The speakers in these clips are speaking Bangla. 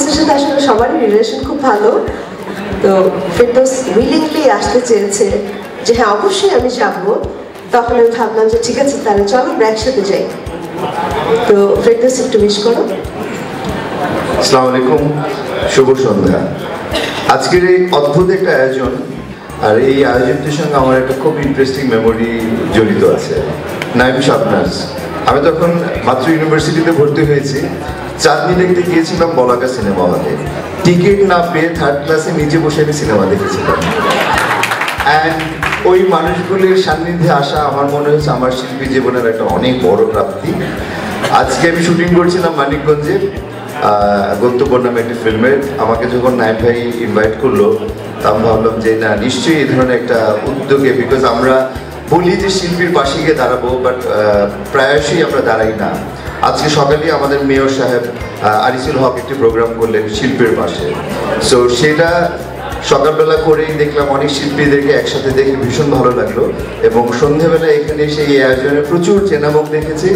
ফেরদৌসের সাথে আসলে সবারই রিলেশন খুব ভালো, তো ফেরদৌস উইলিংলি আসতে চেয়েছে যে হ্যাঁ অবশ্যই আমি যাবো। তখন আমি ভাবলাম যে ঠিক আছে তাহলে চলো আমরা একসাথে যাই। তো ফেরদৌস একটু উইশ করো। আসসালামু আলাইকুম, শুভ সন্ধ্যা। আজকের এই অদ্ভুত একটা আয়োজন, আর এই আয়োজনটির সঙ্গে আমার একটা খুব ইন্টারেস্টিং মেমোরি জড়িত আছে। নাইম শাবনাজ, আমি তখন মাত্র ইউনিভার্সিটিতে ভর্তি হয়েছি, চাঁদনি দেখতে গিয়েছিলাম বলাকা সিনেমা হলে। টিকিট না পেয়ে থার্ড ক্লাসে নিচে বসে আমি সিনেমা দেখেছিলাম। অ্যান্ড ওই মানুষগুলির সান্নিধ্যে আসা আমার মনে হচ্ছে আমার শিল্পী জীবনের একটা অনেক বড় প্রাপ্তি। আজকে আমি শুটিং করছিলাম মানিকগঞ্জে গন্তব্য নামে একটি ফিল্মের। আমাকে যখন নাইম ভাই ইনভাইট করলো, আমি ভাবলাম যে না, নিশ্চয়ই এই ধরনের একটা উদ্যোগে, বিকজ আমরা বলি যে শিল্পীর পাশে গিয়ে দাঁড়াবো, বাট প্রায়শই আমরা দাঁড়াই না। আজকে সকালেই আমাদের মেয়র সাহেব আরিসুল হক একটি প্রোগ্রাম করলেন শিল্পীর পাশে। সো সেটা সকালবেলা করেই দেখলাম, অনেক শিল্পীদেরকে একসাথে দেখে ভীষণ ভালো লাগলো। এবং সন্ধ্যেবেলা এখানে সেই আয়োজনে প্রচুর চেনামুখ দেখেছি।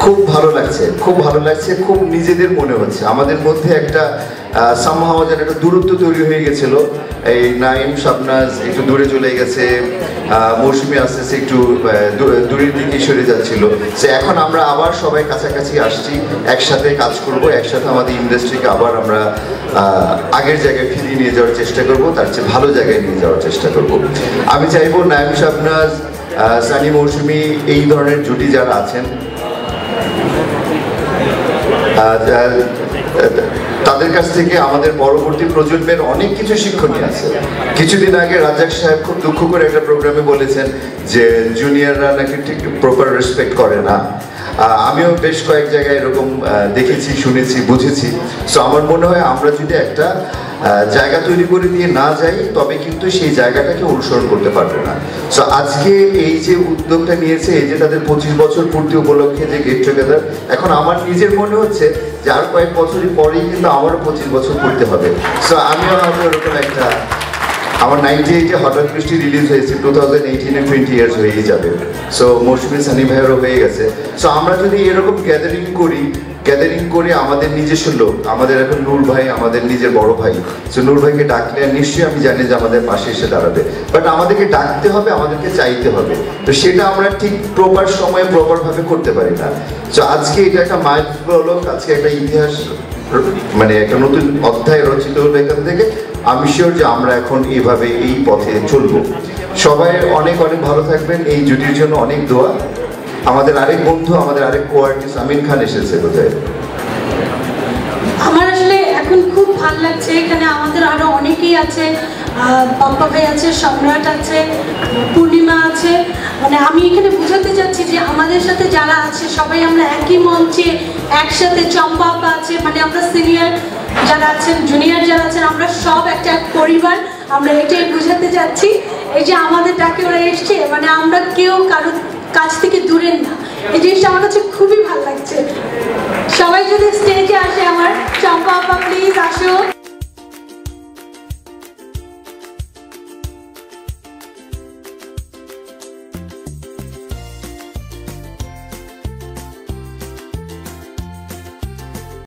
খুব ভালো লাগছে, খুব ভালো লাগছে, খুব নিজেদের মনে হচ্ছে। আমাদের মধ্যে একটা সামহাও যেন একটা দূরত্ব তৈরি হয়ে গেছিল। এই নাইম শাবনাজ একটু দূরে চলে গেছে, মৌসুমী আস্তে আস্তে একটু দূরের দিকে সরে যাচ্ছিল। সে এখন আমরা আবার সবাই কাছাকাছি আসছি, একসাথে কাজ করব, একসাথে আমাদের ইন্ডাস্ট্রিকে আবার আমরা আগের জায়গায় ফিরিয়ে নিয়ে যাওয়ার চেষ্টা করব, তার চেয়ে ভালো জায়গায় নিয়ে যাওয়ার চেষ্টা করব। আমি চাইবো নাইম শাবনাজ, সানি, মৌসুমী, এই ধরনের জুটি যারা আছেন তাদের কাছ থেকে আমাদের পরবর্তী প্রজন্মের অনেক কিছু শিক্ষণীয় আছে। কিছুদিন আগে রাজ্জাক সাহেব খুব দুঃখ করে একটা প্রোগ্রামে বলেছেন যে জুনিয়ররা নাকি ঠিক প্রপার রেসপেক্ট করে না। আমিও বেশ কয়েক জায়গায় এরকম দেখেছি, শুনেছি, বুঝেছি। সো আমার মনে হয় আমরা যদি একটা জায়গা তৈরি করে দিয়ে না যাই, তবে কিন্তু সেই জায়গাটাকে অনুসরণ করতে পারবে না। সো আজকে এই যে উদ্যোগটা নিয়েছে, এই যে তাদের 25 বছর পূর্তি উপলক্ষে যে গেট টুগেদার, এখন আমার নিজের মনে হচ্ছে যে আর কয়েক বছরই পরেই কিন্তু আমারও 25 বছর পূর্তি হবে। সো আমিও হয়তো এরকম একটা, আমার 98-এ হঠাৎ বৃষ্টি রিলিজ হয়েছে, 2018-এ 20 ইয়ার্স হয়েই যাবে। সো মৌসুমী, সানি ভাইয়েরও হয়ে গেছে। সো আমরা যদি এরকম গ্যাদারিং করে আমাদের নিজস্ব লোক, আমাদের এখন নূর ভাই আমাদের নিজের বড় ভাই, সো নূর ভাইকে ডাকলে নিশ্চয়ই আমি জানি যে আমাদের পাশে এসে দাঁড়াবে। বাট আমাদেরকে ডাকতে হবে, আমাদেরকে চাইতে হবে। তো সেটা আমরা ঠিক প্রপার সময়ে প্রপারভাবে করতে পারি না। সো আজকে এটা একটা মাইলফলক, আজকে একটা ইতিহাস, মানে একটা নতুন অধ্যায় রচিত হলো এখান থেকে। আমি শিওর যে আমরা এখন এইভাবে এই পথে চলবো। সবাই অনেক অনেক ভালো থাকবেন। এই জুটির জন্য অনেক দোয়া। আমাদের আরেক বন্ধু, আমাদের আরেক কো-আর্টিস্ট আমিন খান এসেছে কোথায়। আমার আসলে এখন খুব ভালো লাগছে, এখানে আমাদের আরো অনেকেই আছে, পাপ্পা ভাই আছে, সম্রাট আছে, পূর্ণিমা আছে। মানে আমি এখানে বোঝাতে চাচ্ছি যে আমাদের সাথে যারা আছে সবাই আমরা একই মঞ্চে একসাথে, চম্পা আপা আছে, মানে আমরা সিনিয়র যারা আছেন, জুনিয়র যারা আছেন, আমরা সব একটা পরিবার। আমরা এটাই বোঝাতে চাচ্ছি, এই যে আমাদের ডাকে ওরা এসছে, মানে আমরা কেউ কারোর কাছ থেকে দূরের না। এই জিনিসটা আমার কাছে খুবই ভালো লাগছে। সবাই যদি স্টেজে আসে, আমার চম্পা আপা প্লিজ আসো।